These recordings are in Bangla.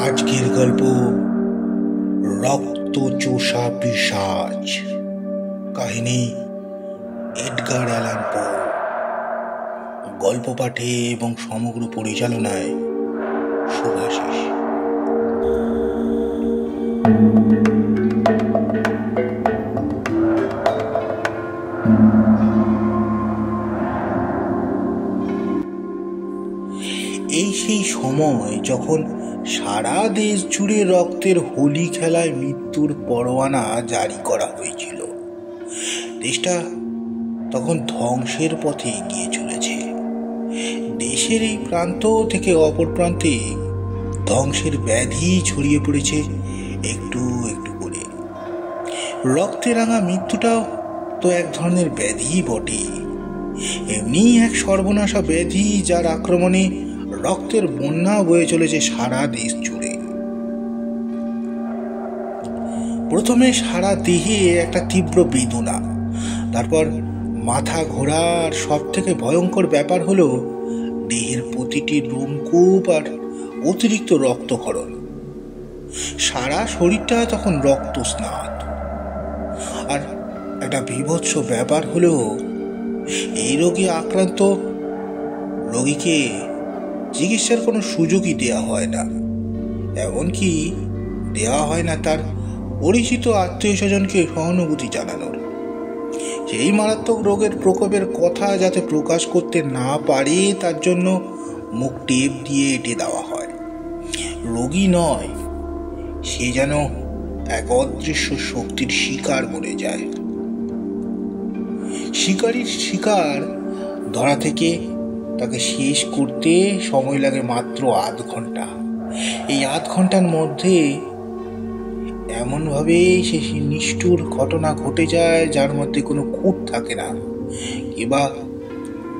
আজকের গল্প রক্তচোষা পিশাচ। কাহিনী এডগার অ্যালান পো। গল্প পাঠে এবং সমগ্র পরিচালনায় শুভাশিস। এই সেই সময় যখন সারা দেশ জুড়ে রক্তের হোলি খেলায় মৃত্যুর পরোয়ানা জারি করা হয়েছিল। দেশটা তখন ধ্বংসের পথে এগিয়ে চলেছে। দেশের এই প্রান্ত থেকে অপর প্রান্তে ধ্বংসের ব্যাধি ছড়িয়ে পড়েছে একটু একটু করে। রক্তে রাঙা মৃত্যুটাও তো এক ধরনের ব্যাধি বটে। এমনি এক সর্বনাশা ব্যাধি যার আক্রমণে রক্তের বন্যা বয়ে চলেছে সারা দেশ জুড়ে। প্রথমে সারা দেহে একটা তীব্র বেদনা, তারপর মাথা ঘোরার সব থেকে ভয়ঙ্কর ব্যাপার হলো দেহের প্রতিটি লোমকূপ আর অতিরিক্ত রক্তক্ষরণ। সারা শরীরটা তখন রক্তস্নাত। আর একটা বীভৎস ব্যাপার হলো এই রোগে আক্রান্ত রোগীকে চিকিৎসার কোনো সুযোগই দেওয়া হয় না, এমনকি দেওয়া হয় না তার পরিচিত আত্মীয় স্বজনকে সহানুভূতি জানানোর। সেই মারাত্মক রোগের প্রকোপের কথা যাতে প্রকাশ করতে না পারে তার জন্য মুখ টেপ দিয়ে এঁটে দেওয়া হয়। রোগী নয়, সে যেন এক অদৃশ্য শক্তির শিকার বনে যায়। শিকারীর শিকার ধরা থেকে তাকে শেষ করতে সময় লাগে মাত্র আধ ঘন্টা। এই আধ ঘন্টার মধ্যে এমনভাবে সে নিষ্ঠুর ঘটনা ঘটে যায় যার মধ্যে কোনো খুঁত থাকে না, কিংবা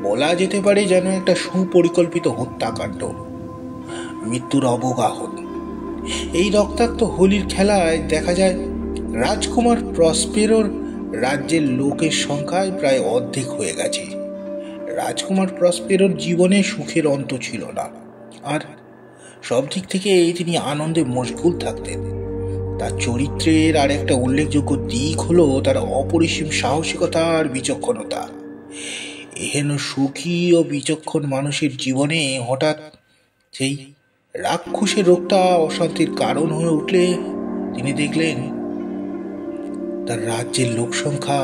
বলা যেতে পারে যেন একটা সুপরিকল্পিত হত্যাকাণ্ড, মৃত্যুর অবগাহন। এই রক্তাক্ত হোলির খেলায় দেখা যায় রাজকুমার প্রসপেরোর রাজ্যের লোকের সংখ্যায় প্রায় অর্ধেক হয়ে গেছে। রাজকুমার প্রসপেরোর জীবনে সুখের অন্ত ছিল না, আর সব দিক থেকে তিনি আনন্দে মশগুল থাকতেন। তার চরিত্রের আর একটা উল্লেখযোগ্য দিক হলো তার অপরিসীম সাহসিকতা আর বিচক্ষণতা। এহেন সুখী ও বিচক্ষণ মানুষের জীবনে হঠাৎ সেই রাক্ষসের রোগটা অশান্তির কারণ হয়ে উঠলে তিনি দেখলেন তার রাজ্যের লোক সংখ্যা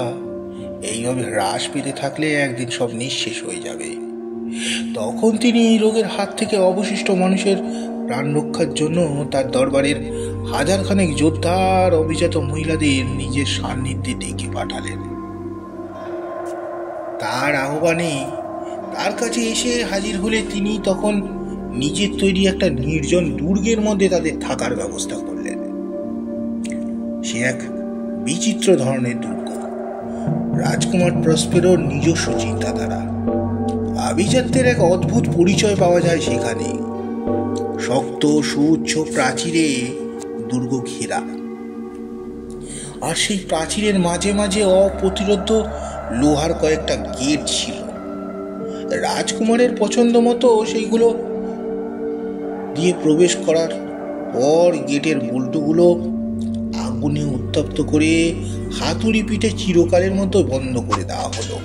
এইভাবে হ্রাস পেতে থাকলে একদিন সব নিঃশেষ হয়ে যাবে। তখন তিনি এই রোগের হাত থেকে অবশিষ্ট মানুষের প্রাণ রক্ষার জন্য তার দরবারের হাজারখানেক যোদ্ধার অভিজাত মহিলাদের নিজের সান্নিধ্যে ডেকে পাঠালেন। তার আহ্বানে তার কাছে এসে হাজির হলে তিনি তখন নিজের তৈরি একটা নির্জন দুর্গের মধ্যে তাদের থাকার ব্যবস্থা করলেন। সে এক বিচিত্র ধরনের দুর্গ, রাজকুমার প্রসপেরোর নিজস্ব চিন্তাধারা। আভিজাত্যের এক অদ্ভুত পরিচয় পাওয়া যায় সেখানে। শক্ত সুউচ্চ প্রাচীরে দুর্গ ঘেরা, আর সেই প্রাচীরের মাঝে মাঝে অপ্রতিরোধ লোহার কয়েকটা গেট ছিল। রাজকুমারের পছন্দ মতো সেইগুলো দিয়ে প্রবেশ করার পর গেটের বল্টুগুলো আগুনে উত্তপ্ত করে হাতুড়ি পিঠে চিরকালের মতো বন্ধ করে দেওয়া হলো।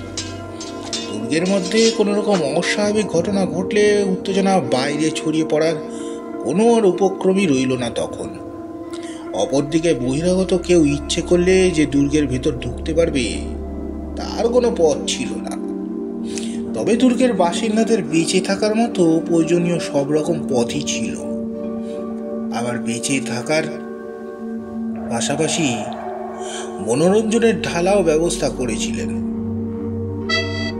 দুর্গের মধ্যে কোনো রকম অস্বাভাবিক ঘটনা ঘটলে উত্তেজনা বাইরে ছড়িয়ে পড়ার কোনো আর উপক্রমই রইল না তখন। অপরদিকে বহিরাগত কেউ ইচ্ছে করলে যে দুর্গের ভেতর ঢুকতে পারবে তার কোনো পথ ছিল না। তবে দুর্গের বাসিন্দাদের বেঁচে থাকার মতো প্রয়োজনীয় সব রকম পথই ছিল। আবার বেঁচে থাকার পাশাপাশি মনোরঞ্জনের ঢালাও ব্যবস্থা করেছিলেন।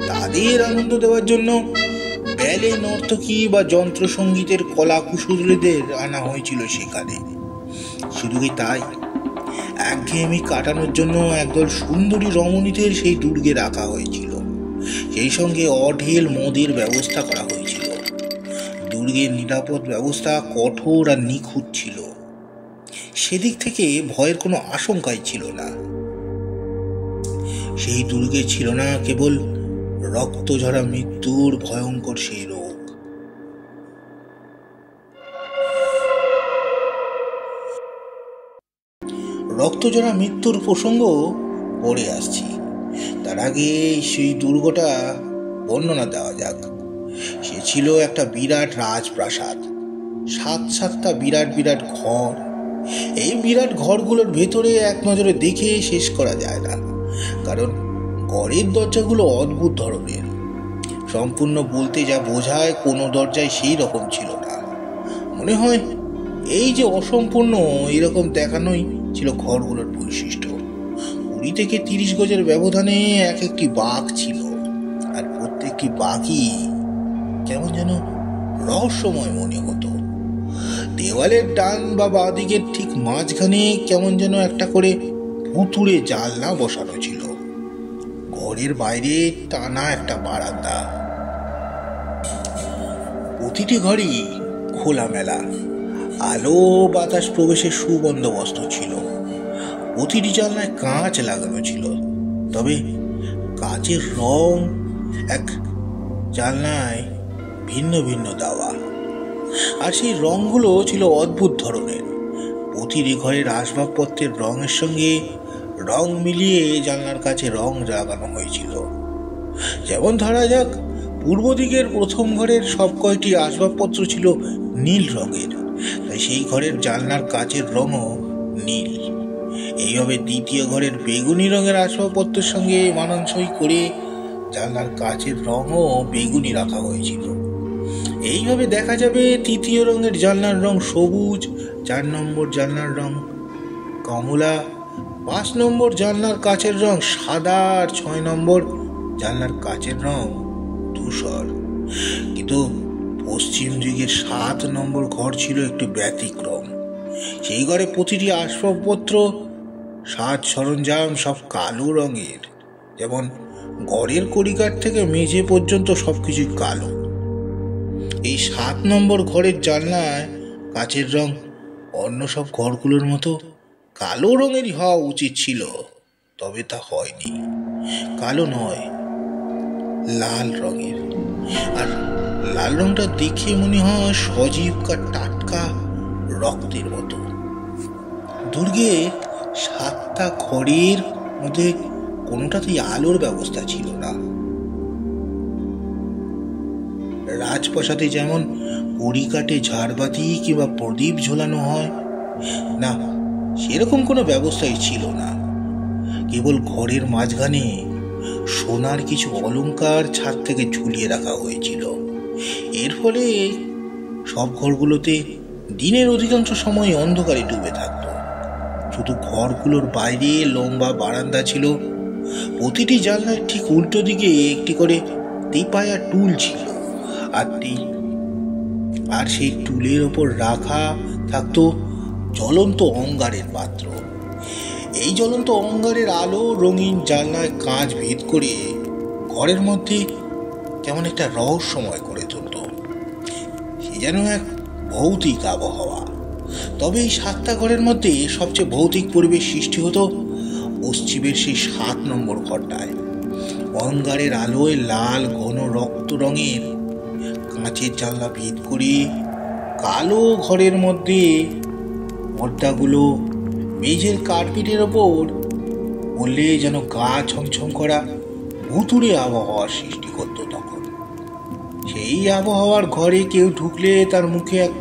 তাদের আনন্দ দেওয়ার জন্য ব্যালে নর্তকী বা যন্ত্রসঙ্গীতের কলা কুশলীদের আনা হয়েছিল সেখানে। শুধু কি তাই, একঘেয়েমি কাটানোর জন্য একদল সুন্দরী রমণীদের সেই দুর্গে রাখা হয়েছিল। সেই সঙ্গে অঢেল মদের ব্যবস্থা করা হয়েছিল। দুর্গের নিরাপদ ব্যবস্থা কঠোর আর নিখুঁত ছিল। সেদিক থেকে ভয়ের কোনো আশঙ্কাই ছিল না। সেই দুর্গে ছিল না কেবল রক্তঝরা মৃত্যুর ভয়ঙ্কর সেই রোগ, রক্তজোড়া মৃত্যুর প্রসঙ্গ পড়ে আসছি। তার আগে সেই দুর্গটা বর্ণনা দেওয়া যাক। সে ছিল একটা বিরাট রাজপ্রাসাদ, 7-7টা বিরাট বিরাট ঘর। এই বিরাট ঘরগুলোর ভেতরে এক নজরে দেখে শেষ করা যায় না, কারণ ঘরের দরজাগুলো অদ্ভুত ধরনের। সম্পূর্ণ বলতে যা বোঝায়, কোনো দরজায় সেই রকম ছিল না। মনে হয় এই যে অসম্পূর্ণ, এরকম দেখানোই ছিল ঘরগুলোর বৈশিষ্ট্য। 20 থেকে 30 গজের ব্যবধানে এক একটি বাঘ ছিল, আর প্রত্যেকটি বাঘই কেমন যেন রহস্যময় মনে হতো। দেওয়ালের ডান বা বাঁ দিকের ঠিক মাঝখানে কেমন যেন একটা করে ভুতুড়ে জানলা বসানো ছিল। ঘরের বাইরে টানা একটা বারান্দা। প্রতিটি ঘরই খোলামেলা, আলো বাতাস প্রবেশের সুবন্দোবস্ত ছিল। প্রতিটি জানলায় কাঁচ লাগানো ছিল, তবে কাঁচের রং এক জানলায় ভিন্ন ভিন্ন দেওয়া, আর সেই রংগুলো ছিল অদ্ভুত ধরনের। প্রতিটি ঘরের আসবাবপত্রের রঙের সঙ্গে রং মিলিয়ে জানলার কাছে রং লাগানো হয়েছিল। যেমন ধরা যাক, পূর্ব দিকের প্রথম ঘরের সব কয়টি আসবাবপত্র ছিল নীল রঙের, তাই সেই ঘরের জানলার কাচের রঙও নীল। এইভাবে দ্বিতীয় ঘরের বেগুনি রঙের আসবাবপত্রের সঙ্গে মানানসই করে জানলার কাচের রঙও বেগুনি রাখা হয়েছিল। এইভাবে দেখা যাবে তৃতীয় রঙের জানলার রং সবুজ, 4 নম্বর জানলার রং কমলা, 5 নম্বর জানলার কাচের রং সাদা, আর 6 নম্বর জানলার কাচের রং ধূসর। কিন্তু পশ্চিম দিকের 7 নম্বর ঘর ছিল একটু ব্যতিক্রম। সেই ঘরে প্রতিটি আসবাবপত্র, সাজ সরঞ্জাম সব কালো রঙের, যেমন ঘরের কড়িকাঠ থেকে মেঝে পর্যন্ত সবকিছুই কালো। এই 7 নম্বর ঘরের জানলায় কাচের রং অন্য সব ঘরগুলোর মতো কালো রঙেরই হওয়া উচিত ছিল, তবে তা হয়নি। কালো নয়, লাল রঙের। আর লাল রংটা দেখে মনে হয় সজীব টাটকা রক্তের মতো। দুর্গে 7টা ঘরের মধ্যে কোনোটাতেই আলোর ব্যবস্থা ছিল না। রাজপ্রাসাদে যেমন কড়িকাঠে ঝাড়বাতি কিংবা প্রদীপ ঝোলানো হয় না, সেরকম কোনো ব্যবস্থাই ছিল না। কেবল ঘরের মাঝখানে সোনার কিছু অলংকার ছাদ থেকে ঝুলিয়ে রাখা হয়েছিল। এর ফলে সব ঘরগুলোতে দিনের অধিকাংশ সময় অন্ধকারে ডুবে থাকত। শুধু ঘরগুলোর বাইরে লম্বা বারান্দা ছিল। প্রতিটি জানলার ঠিক উল্টো দিকে একটি করে তেপায়া টুল ছিল, আর সেই টুলের ওপর রাখা থাকতো জ্বলন্ত অঙ্গারের পাত্র। এই জ্বলন্ত অঙ্গারের আলো রঙিন জানলায় কাঁচ ভেদ করে ঘরের মধ্যে কেমন একটা রহস্যময় করে তুলত। সে যেন এক ভৌতিক আবহাওয়া। তবে এই 7টা ঘরের মধ্যে সবচেয়ে ভৌতিক পরিবেশ সৃষ্টি হতো পশ্চিমের সেই 7 নম্বর ঘরটায়। অঙ্গারের আলোয় লাল ঘন রক্ত রঙের কাঁচের জানলা ভেদ করে কালো ঘরের মধ্যে পর্দাগুলো মেঝের কার্পেটের ওপর বললে যেন গা ছমছম করা ভুতুড়ে আবহাওয়ার সৃষ্টি করত। তখন সেই আবহাওয়ার ঘরে কেউ ঢুকলে তার মুখে এক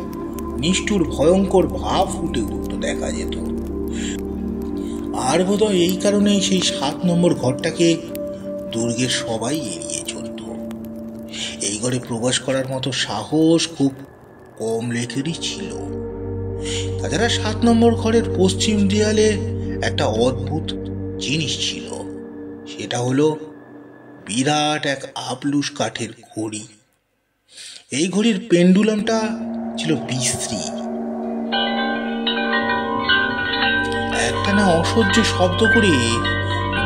নিষ্ঠুর ভয়ঙ্কর ভাব ফুটে উঠত দেখা যেত। আর বোধহয় এই কারণেই সেই 7 নম্বর ঘরটাকে দুর্গের সবাই এড়িয়ে চলত। এই ঘরে প্রবেশ করার মতো সাহস খুব কম লোকেরই ছিল। তাছাড়া 7 নম্বর ঘরের পশ্চিম দেয়ালে একটা অদ্ভুত জিনিস ছিল। সেটা হলো বিরাট এক আবলুস কাঠের ঘড়ি। এই ঘড়ির পেন্ডুলামটা ছিল বিশ্রী। একটানা অসহ্য শব্দ করে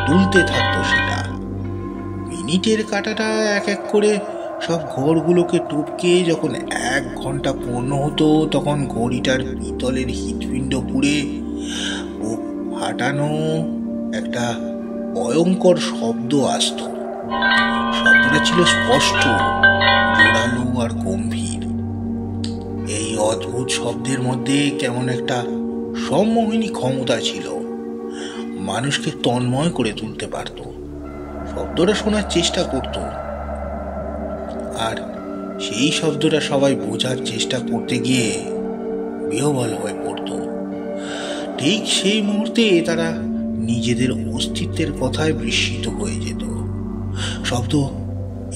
দুলতে থাকতো সেটা। মিনিটের কাঁটাটা এক এক করে সব ঘরগুলোকে টপকে যখন 1 ঘন্টা পূর্ণ হতো, তখন ঘড়িটার পিতলের হৃৎপিণ্ড পুড়ে ফাটানো একটা ভয়ঙ্কর শব্দ আসত। শব্দটা ছিল স্পষ্ট, জোরালো আর গম্ভীর। এই অদ্ভুত শব্দের মধ্যে কেমন একটা সম্মোহিনী ক্ষমতা ছিল। মানুষকে তন্ময় করে তুলতে পারত। শব্দটা শোনার চেষ্টা করত, আর সেই শব্দটা সবাই বোঝার চেষ্টা করতে গিয়ে বিহ্বল হয়ে পড়ত। ঠিক সেই মুহূর্তে তারা নিজেদের অস্তিত্বের কথায় বিস্মিত হয়ে যেত। শব্দ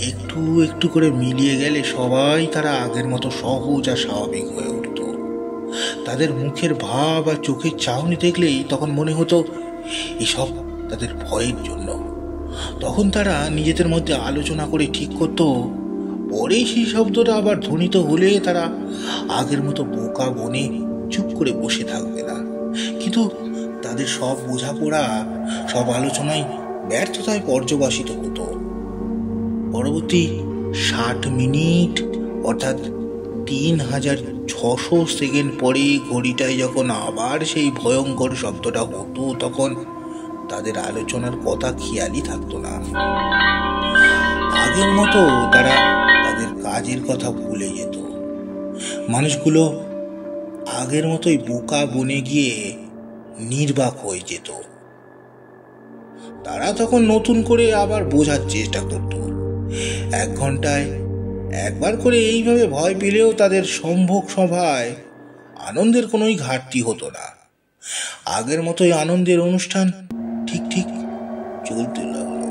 একটু একটু করে মিলিয়ে গেলে সবাই তারা আগের মতো সহজ আর স্বাভাবিক হয়ে উঠত। তাদের মুখের ভাব আর চোখের চাহনি দেখলেই তখন মনে হতো এসব তাদের ভয়ের জন্য। তখন তারা নিজেদের মধ্যে আলোচনা করে ঠিক করত, পরে সেই শব্দটা আবার ধ্বনিত হলে তারা আগের মতো বোকা বনে চুপ করে বসে থাকবে না। কিন্তু তাদের সব বোঝাপড়া, সব আলোচনায় ব্যর্থতায় পর্যবসিত হতো। পরবর্তী 60 মিনিট অর্থাৎ 3600 সেকেন্ড পরে ঘড়িটায় যখন আবার সেই ভয়ঙ্কর শব্দটা হতো, তখন তাদের আলোচনার কথা খেয়ালই থাকতো না। আগের মতো তারা তাদের কাজের কথা ভুলে যেত। মানুষগুলো আগের মতোই বোকা বনে গিয়ে নির্বাক হয়ে যেত। তারা তখন নতুন করে আবার বোঝার চেষ্টা করত। 1 ঘন্টায় একবার করে এইভাবে ভয় পেলেও তাদের সম্ভোগ সভায় আনন্দের কোনোই ঘাটতি হতো না। আগের মতোই আনন্দের অনুষ্ঠান ঠিক ঠিক চলতে লাগলো।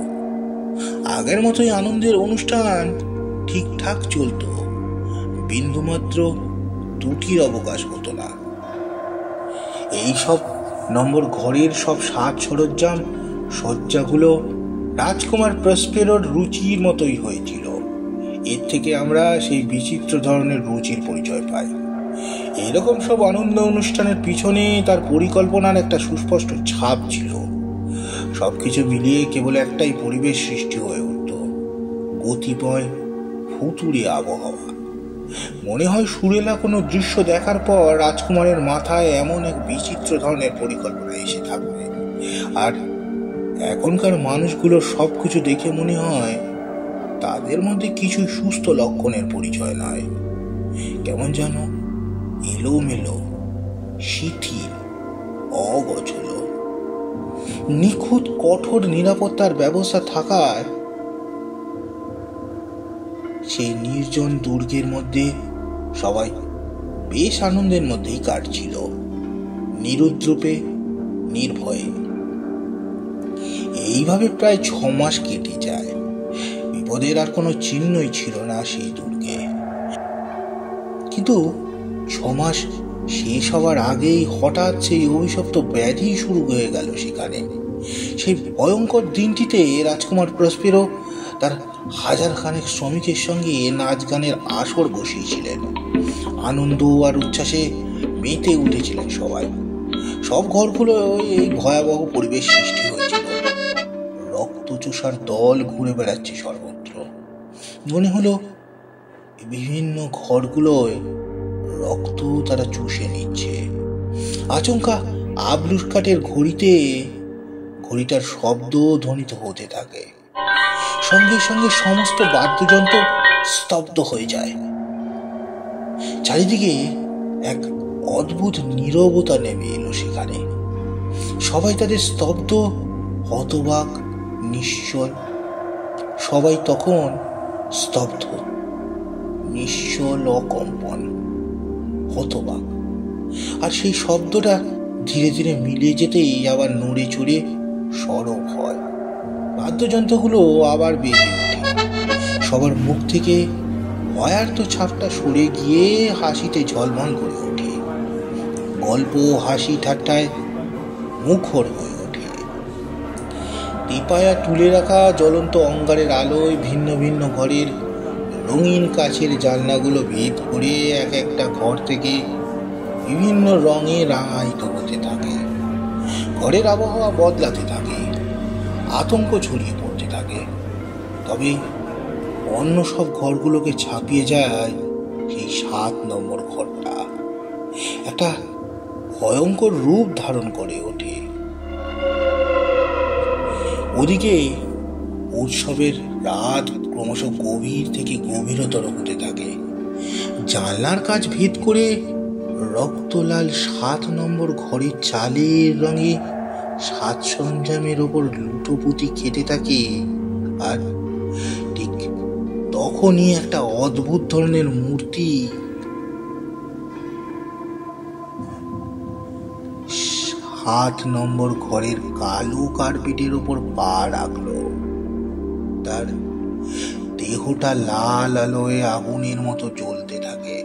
আগের মতোই আনন্দের অনুষ্ঠান ঠিকঠাক চলত। বিন্দুমাত্র ত্রুটির অবকাশ হতো না। এইসব নম্বর ঘরের সব সাজ সরঞ্জাম সজ্জাগুলো রাজকুমার প্রসপেরোর রুচির মতোই হয়েছিল। এর থেকে আমরা সেই বিচিত্র ধরনের রুচির পরিচয় পাই। এরকম সব আনন্দ অনুষ্ঠানের পিছনে তার পরিকল্পনার একটা সুস্পষ্ট ছাপ ছিল। সবকিছু মিলিয়ে কেবল একটাই পরিবেশ সৃষ্টি হয়ে উঠত, গতিময় ফুতুরে আবহাওয়া। মনে হয় সুরেলা কোনো দৃশ্য দেখার পর রাজকুমারের মাথায় এমন এক বিচিত্র ধরনের পরিকল্পনা এসে থাকবে, আর এখনকার মানুষগুলোর সবকিছু দেখে মনে হয় তাদের মধ্যে কিছু সুস্থ লক্ষণের পরিচয় নয়। কেমন যেন এলোমেলো, শিথিল, অগোছল। নিখুঁত কঠোর নিরাপত্তার ব্যবস্থা থাকায় সেই নির্জন দুর্গের মধ্যে সবাই বেশ আনন্দের মধ্যেই কাটছিল, নিরুদ্রূপে, নির্ভয়ে। এইভাবে প্রায় 6 মাস কেটে যায়। বিপদের আর কোনো চিহ্নই ছিল না সেই দুর্গে। কিন্তু 6 মাস শেষ হওয়ার আগেই হঠাৎ সেই অভিশপ্ত ব্যাধি শুরু হয়ে গেল সেখানে। সেই ভয়ঙ্কর দিনটিতে রাজকুমার প্রসপেরো তার 1000 খানেক শ্রমিকের সঙ্গে নাচ গানের আসর বসিয়েছিলেন। আনন্দ আর উচ্ছ্বাসে মেতে উঠেছিলেন সবাই। সব ঘরগুলো এই ভয়াবহ পরিবেশ সৃষ্টি হয়েছিল। রক্তচোষার দল ঘুরে বেড়াচ্ছে সর্বত্র। মনে হলো বিভিন্ন ঘরগুলোয় রক্ত তারা চুষে নিচ্ছে। আচমকা আবলুর কাঠের ঘড়িটার শব্দ ধ্বনিত হতে থাকে। সঙ্গে সঙ্গে সমস্ত বাদ্যযন্ত্র স্তব্ধ হয়ে যায়। চারিদিকে এক অদ্ভুত নীরবতা নেমে এলো সেখানে। সবাই তাদের স্তব্ধ, হতবাক, নিশ্চল। সবাই তখন স্তব্ধ, নিশ্চল, অকম্পন, হতবাক। আর সেই শব্দটা ধীরে ধীরে মিলে যেতেই আবার নড়ে চড়ে সরব হয়। বাদ্যযন্ত্রগুলো আবার বেজে ওঠে। সবার মুখ থেকে ভয়ার্ত ছাপটা সরে গিয়ে হাসিতে ঝলমল করে ওঠে। গল্প, হাসি, ঠাট্টায় মুখর হয়ে ওঠে। টিপায়া তুলে রাখা জ্বলন্ত অঙ্গারের আলোয় ভিন্ন ভিন্ন ঘরের রঙিন কাচের জানলাগুলো ভেদ করে এক একটা ঘর থেকে বিভিন্ন রঙে রাঙায়িত হতে থাকে। ঘরের আবহাওয়া বদলাতে থাকে, আতঙ্ক ছড়িয়ে পড়তে থাকে। তবে অন্য সব ঘরগুলোকে ছাপিয়ে যায় সেই 7 নম্বর ঘরটা। একটা ভয়ঙ্কর রূপ ধারণ করে ওঠে। ওদিকে উৎসবের রাত ক্রমশ গভীর থেকে গভীরতর হতে থাকে। জানলার কাজ ভেদ করে রক্তলাল 7 নম্বর ঘরের চালের রঙে সাজ সরঞ্জামের ওপর লুটোপুটি খেতে থাকে। আর ঠিক তখনই একটা অদ্ভুত ধরনের মূর্তি 7 নম্বর ঘরের কালো কার্পেটের ওপর পা রাখলো। তার দেহটা লাল আলোয় আগুনের মতো জ্বলতে থাকে।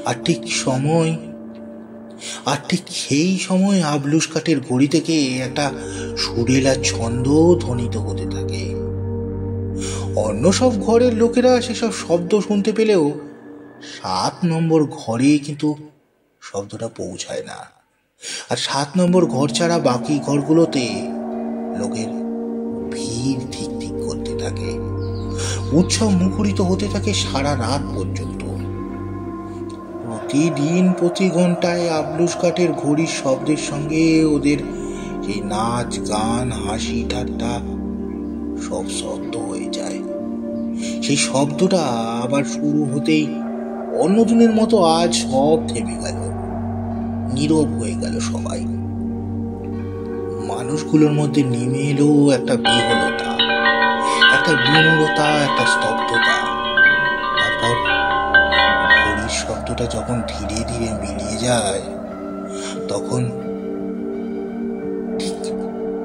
আর ঠিক সেই সময় আবলুস কাঠের ঘড়ি থেকে একটা সুরেলা ছন্দ ধ্বনিত হতে থাকে। অন্য সব ঘরের লোকেরা সেসব শব্দ শুনতে পেলেও 7 নম্বর ঘরে কিন্তু শব্দটা পৌঁছায় না। আর 7 নম্বর ঘর ছাড়া বাকি ঘরগুলোতে লোকের ভিড় ঠিক ঠিক করতে থাকে। উৎসব মুখরিত হতে থাকে সারা রাত পর্যন্ত। প্রতিদিন প্রতি ঘন্টায় আবলুস কাঠের ঘড়ির শব্দের সঙ্গে ওদের সেই নাচ গান হাসি ঠাট্টা সব শব্দ হয়ে যায়। সেই শব্দটা আবার শুরু হতেই অন্যদিনের মতো আজ সব থেমে গেল, নীরব হয়ে গেল সবাই। মানুষগুলোর মধ্যে নেমে এলো একটা বিহ্বলতা, একটা বিমূঢ়তা, একটা স্তব্ধতা। তারপর ঘড়ির শব্দটা যখন ধীরে ধীরে মিলিয়ে যায়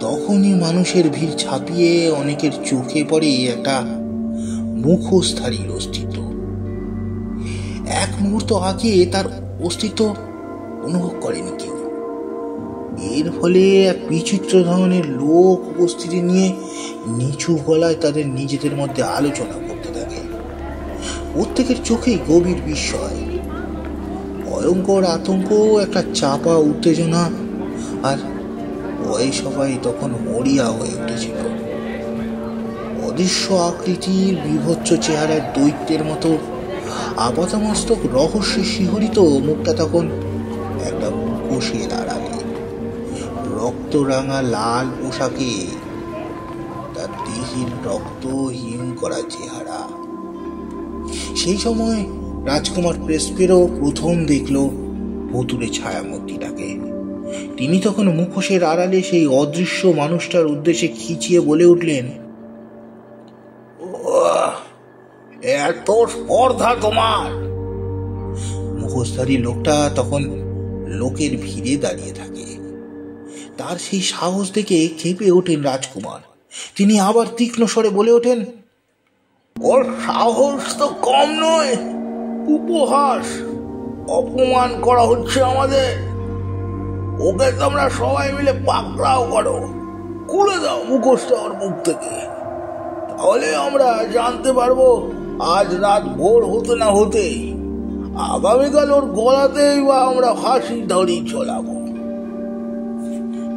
তখনই মানুষের ভিড় ছাপিয়ে অনেকের চোখে পড়ে একটা মুখোশধারীর অস্তিত্ব। এক মুহূর্ত আগে তার অস্তিত্ব অনুভব করেনি কেউ। এর ফলে এক বিচিত্র ধরনের লোক উপস্থিতি নিয়ে নিচু গলায় তাদের নিজেদের মধ্যে আলোচনা করতে থাকে। প্রত্যেকের চোখেই গভীর বিস্ময়, ভয়ঙ্কর আতঙ্ক, একটা চাপা উত্তেজনা। আর ওই সবাই তখন মরিয়া হয়ে উঠেছিল। অদৃশ্য আকৃতির বিভৎস চেহারার দৈত্যের মতো আপাতমস্তক রহস্যে শিহরিত মুখটা তখন একটা মুখোশের আড়ালে। রক্তরাঙা লাল পোশাকে তার দেহের রক্ত হিম করা চেহারা। সেই সময় রাজকুমার প্রেসপেরো প্রথম দেখল ভুতুড়ে ছায়ামূর্তিটাকে। তিনি তখন মুখোশের আড়ালে সেই অদৃশ্য মানুষটার উদ্দেশ্যে খিচিয়ে বলে উঠলেন, এত স্পর্ধা তোমার! মুখোশধারী লোকটা তখন লোকের ভিড়ে দাঁড়িয়ে থাকে। তার সেই সাহস দেখে কেঁপে ওঠেন রাজকুমার। তিনি আবার তীক্ষ্ণ স্বরে বলে ওঠেন, ওর সাহস তো কম নয়, উপহাস, অপমান করা হচ্ছে আমাদের। ওকে তোমরা সবাই মিলে পাকড়াও করো, খুলে দাও মুখোশটা ওর মুখ থেকে। তাহলে আমরা জানতে পারবো আজ রাত ভোর হতে না হতে আগামীকাল ওর গলাতেই বা আমরা ফাঁসি দড়ি ঝোলাবো।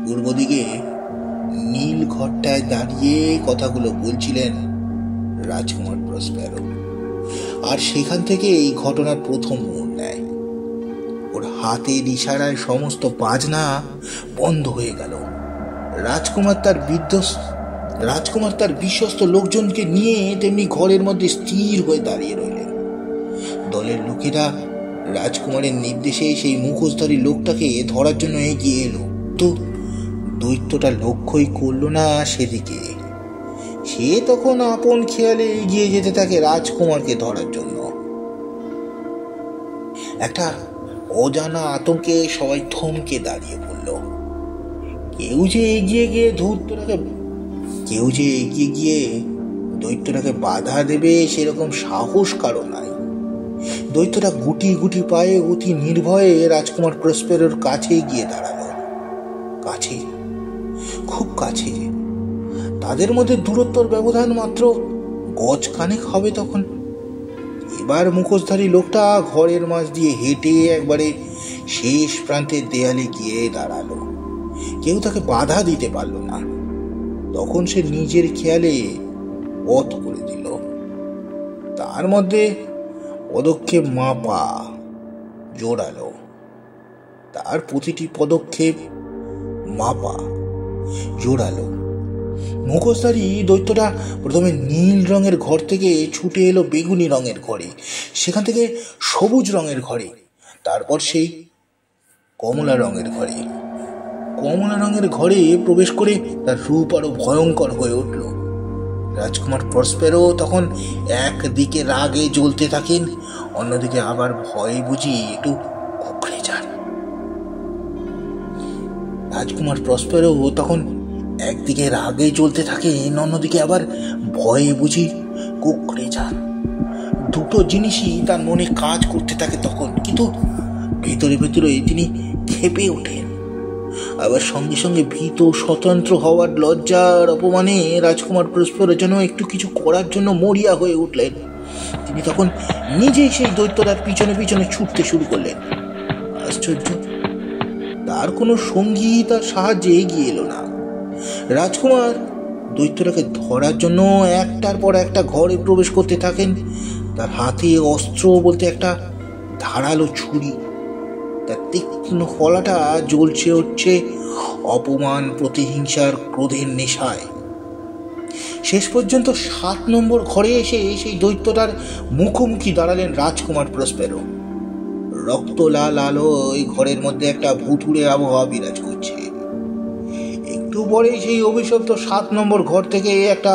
পূর্ব দিকে নীল ঘরটায় দাঁড়িয়ে কথাগুলো বলছিলেন রাজকুমার প্রসপেরো। আর সেখান থেকে এই ঘটনার প্রথম মোড় নেয়। ওর হাতের ইশারায় সমস্ত বাজনা বন্ধ হয়ে গেল। রাজকুমার তার বিশ্বস্ত লোকজনকে নিয়ে তেমনি ঘরের মধ্যে স্থির হয়ে দাঁড়িয়ে রইলেন। দলের লোকেরা রাজকুমারের নির্দেশে সেই মুখোশধারী লোকটাকে ধরার জন্য এগিয়ে এলো। তো দৈত্যটা লক্ষ্যই করলো না সেদিকে। সে তখন আপন খেয়ালে এগিয়ে যেতে থাকে রাজকুমারকে ধরার জন্য। একটা অজানা আতঙ্কে সবাই থমকে দাঁড়িয়ে পড়ল। কেউ যে এগিয়ে গিয়ে দৈত্যটাকে বাধা দেবে সেরকম সাহস কারো নাই। দৈত্যটা গুটি গুটি পায়ে অতি নির্ভয়ে রাজকুমার প্রসপেরোর কাছে গিয়ে দাঁড়ালো। কাছে, খুব কাছে। তাদের মধ্যে দূরত্বর ব্যবধান মাত্র গজখানেক হবে তখন। এবার মুখোশধারী লোকটা ঘরের মাঝ দিয়ে হেঁটে একবারে শেষ প্রান্তের দেয়ালে গিয়ে দাঁড়ালো। কেউ তাকে বাধা দিতে পারল না। তখন সে নিজের খেয়ালে পথ করে দিল। তার মধ্যে পদক্ষেপ মাপা, জোরালো। তার প্রতিটি পদক্ষেপ মাপা, জোরালো। মুখোশধারী দৈত্যটা প্রথমে নীল রঙের ঘর থেকে ছুটে এলো বেগুনি রঙের ঘরে, সেখান থেকে সবুজ রঙের ঘরে, তারপর সেই কমলা রঙের ঘরে। কমলা রঙের ঘরে প্রবেশ করে তার রূপ আরো ভয়ঙ্কর হয়ে উঠল। রাজকুমার প্রসপেরো তখন একদিকে রাগে জ্বলতে থাকেন, অন্যদিকে আবার ভয়ে বুঝি একটু কুঁকড়ে যান। রাজকুমার প্রসপেরো তখন একদিকে রাগে জ্বলতে থাকেন, অন্যদিকে আবার ভয়ে বুঝি কুঁকড়ে যান। দুটো জিনিসই তার মনে কাজ করতে থাকে তখন, কিন্তু ভেতরে ভেতরে তিনি ক্ষেপে ওঠেন। আবার সঙ্গে সঙ্গে ভীত স্বতন্ত্র হওয়ার লজ্জার অপমানে রাজকুমার প্রসপেরো যেন একটু কিছু করার জন্য মরিয়া হয়ে উঠলেন। তিনি তখন নিজেই সেই দৈত্যটার পিছনে পিছনে ছুটতে শুরু করলেন। আশ্চর্য, তার কোনো সঙ্গী তার সাহায্যে এগিয়ে এলো না। রাজকুমার দৈত্যটাকে ধরার জন্য একটার পর একটা ঘরে প্রবেশ করতে থাকেন। তার হাতে অস্ত্র বলতে একটা ধারালো ছুরি, তার তীক্ষ্ণ ফলাটা জ্বলছে হচ্ছে অপমান, প্রতিহিংসার, ক্রোধের নেশায়। শেষ পর্যন্ত 7 নম্বর ঘরে এসে সেই দৈত্যটার মুখোমুখি দাঁড়ালেন রাজকুমার প্রসপেরো। রক্ত লাল আলো ওই ঘরের মধ্যে একটা ভুতুড়ে আবহাওয়া বিরাজ করছে। একটু পরে সেই অভিশপ্ত 7 নম্বর ঘর থেকে একটা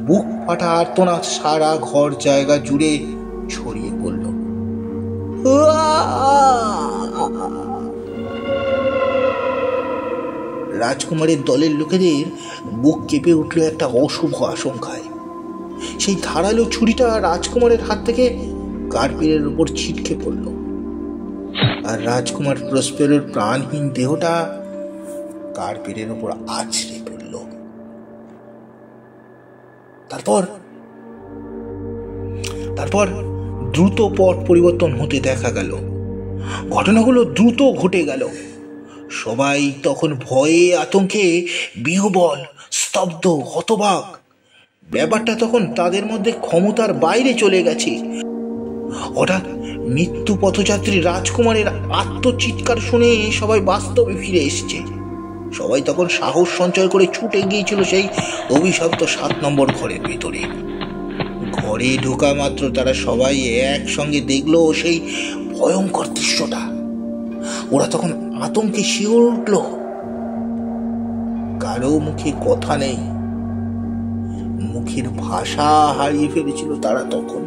বুক ফাটা আর্তনাদ সারা ঘর জায়গা জুড়ে ছড়িয়ে পড়ল। রাজকুমারের দলের লোকেদের বুক কেঁপে উঠল একটা অশুভ আশঙ্কায়। সেই ধারালো ছুরিটা রাজকুমারের হাত থেকে কার্পেটের উপর ছিটকে পড়ল, আর রাজকুমার প্রসপেরোর প্রাণহীন দেহটা কার্পেটের উপর আছড়ে পড়ল। তারপর দ্রুত পথ পরিবর্তন হতে দেখা গেল। ঘটনাগুলো দ্রুত ঘটে গেল। সবাই তখন ভয়ে আতঙ্কে বিহ্বল, স্তব্ধ, হতবাক। ব্যাপারটা তখন তাদের মধ্যে ক্ষমতার বাইরে চলে গেছে। হঠাৎ মৃত্যু পথযাত্রী রাজকুমারের আত্মচিৎকার শুনে সবাই বাস্তবে ফিরে এসেছে। সবাই তখন সাহস সঞ্চয় করে ছুটে গিয়েছিল সেই অভিশপ্ত 7 নম্বর ঘরের ভেতরে। ঘরে ঢোকা মাত্র তারা সবাই একসঙ্গে দেখলো সেই ভয়ঙ্কর দৃশ্যটা। ওরা তখন আতঙ্কে শিউরে উঠল। কারো মুখে কথা নেই, মুখের ভাষা হারিয়ে ফেলেছিল তারা তখন।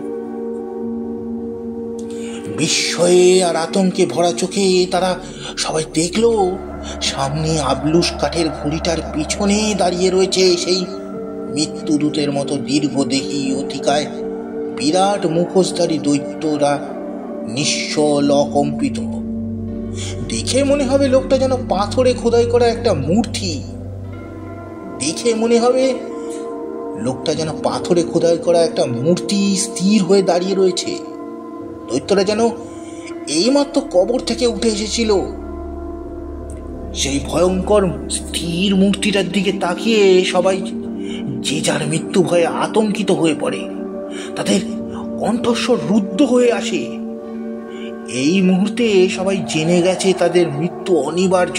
বিস্ময়ে আর আতঙ্কে ভরা চোখে তারা সবাই দেখলো সামনে আবলুস কাঠের ঘড়িটার পিছনে দাঁড়িয়ে রয়েছে সেই মৃত্যুদূতের মতো দীর্ঘদেহী, অতিকায় বিরাট মুখোশধারী দৈত্যরা, নিশ্চল, অকম্পিত। দেখে মনে হবে লোকটা যেন পাথরে খোদাই করা একটা মূর্তি। স্থির হয়ে দাঁড়িয়ে রয়েছে। দৈত্যরা যেন এইমাত্র কবর থেকে উঠে এসেছিল। সেই ভয়ঙ্কর স্থির মূর্তিটার দিকে তাকিয়ে সবাই যে যার মৃত্যু ভয়ে আতঙ্কিত হয়ে পড়ে। তাদের কণ্ঠস্বর রুদ্ধ হয়ে আসে। এই মুহূর্তে সবাই জেনে গেছে তাদের মৃত্যু অনিবার্য।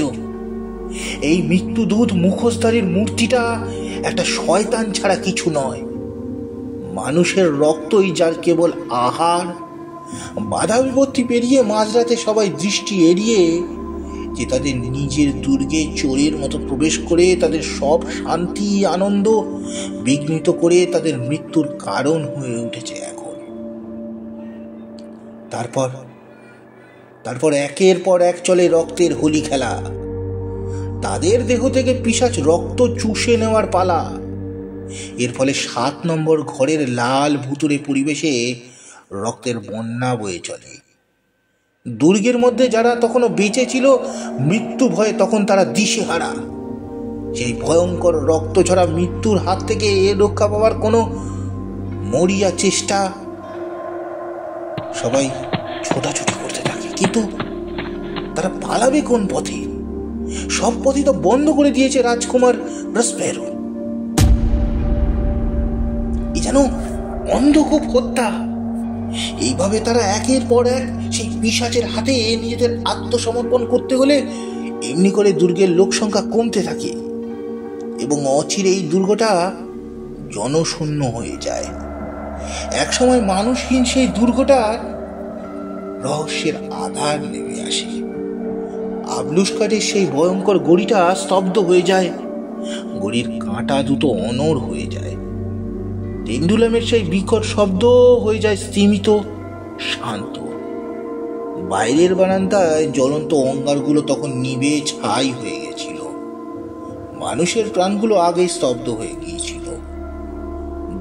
এই মৃত্যুদূত মুখোশধারীর মূর্তিটা একটা শয়তান ছাড়া কিছু নয়। মানুষের রক্তই যার কেবল আহার। বাধা বিপত্তি পেরিয়ে মাঝরাতে সবাই দৃষ্টি এড়িয়ে যে তাদের নিজের দুর্গে চোরের মতো প্রবেশ করে তাদের সব শান্তি আনন্দ বিঘ্নিত করে তাদের মৃত্যুর কারণ হয়ে উঠেছে এখন। তারপর একের পর এক চলে রক্তের হোলি খেলা। তাদের দেহ থেকে পিশাচ রক্ত চুষে নেওয়ার পালা। এর ফলে 7 নম্বর ঘরের লাল ভুতুড়ে পরিবেশে রক্তের বন্যা বয়ে চলে। দুর্গের মধ্যে যারা তখনও বেঁচে ছিল মৃত্যু ভয়ে তখন তারা দিশেহারা। সেই ভয়ঙ্কর রক্ত ঝরা মৃত্যুর হাত থেকে রক্ষা পাওয়ার কোনো মরিয়া চেষ্টা। সবাই ছোটাছুটি করতে থাকে, কিন্তু তারা পালাবে কোন পথে? সব পথই তো বন্ধ করে দিয়েছে রাজকুমার প্রসপেরো। এ যেন অন্ধকূপ হত্যা। এইভাবে তারা একের পর এক সেই পিশাচের হাতে নিজেদের আত্মসমর্পণ করতে হলে এমনি করে দুর্গের লোক সংখ্যা কমতে থাকে এবং অচিরে এই দুর্গটা জনশূন্য হয়ে যায়। একসময় মানুষহীন সেই দুর্গটার রহস্যের আধার নেমে আসে। আবলুসকারের সেই ভয়ঙ্কর গড়িটা স্তব্ধ হয়ে যায়, গড়ির কাঁটা দুটো অনড় হয়ে যায়। তেন্ডুলামের সেই বিকট শব্দ হয়ে যায় স্তিমিত, শান্ত। বাইরের বারান্দায় জ্বলন্ত অঙ্গারগুলো তখন নিভে ছাই হয়ে গেছিল। মানুষের প্রাণগুলো আগেই স্তব্ধ হয়ে গিয়েছিল।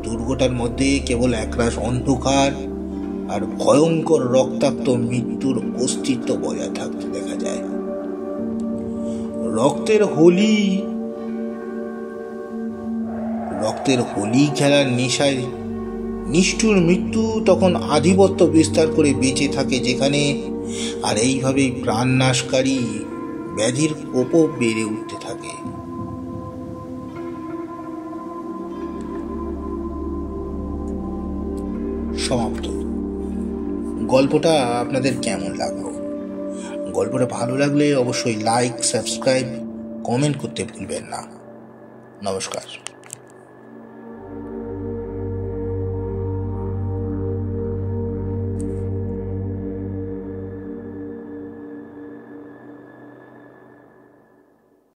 দুর্গটার মধ্যে কেবল একরাশ অন্ধকার আর ভয়ঙ্কর রক্তাক্ত মৃত্যুর অস্তিত্ব বজায় থাকতে দেখা যায়। রক্তের হোলি খেলার নেশায় নিষ্ঠুর মৃত্যু তখন আধিপত্য বিস্তার করে বেঁচে থাকে যেখানে, আর এইভাবেই প্রাণনাশকারী ব্যাধির প্রকোপ বেড়ে উঠতে থাকে। সমাপ্ত। গল্পটা আপনাদের কেমন লাগলো? গল্পটা ভালো লাগলে অবশ্যই লাইক, সাবস্ক্রাইব, কমেন্ট করতে ভুলবেন না। নমস্কার।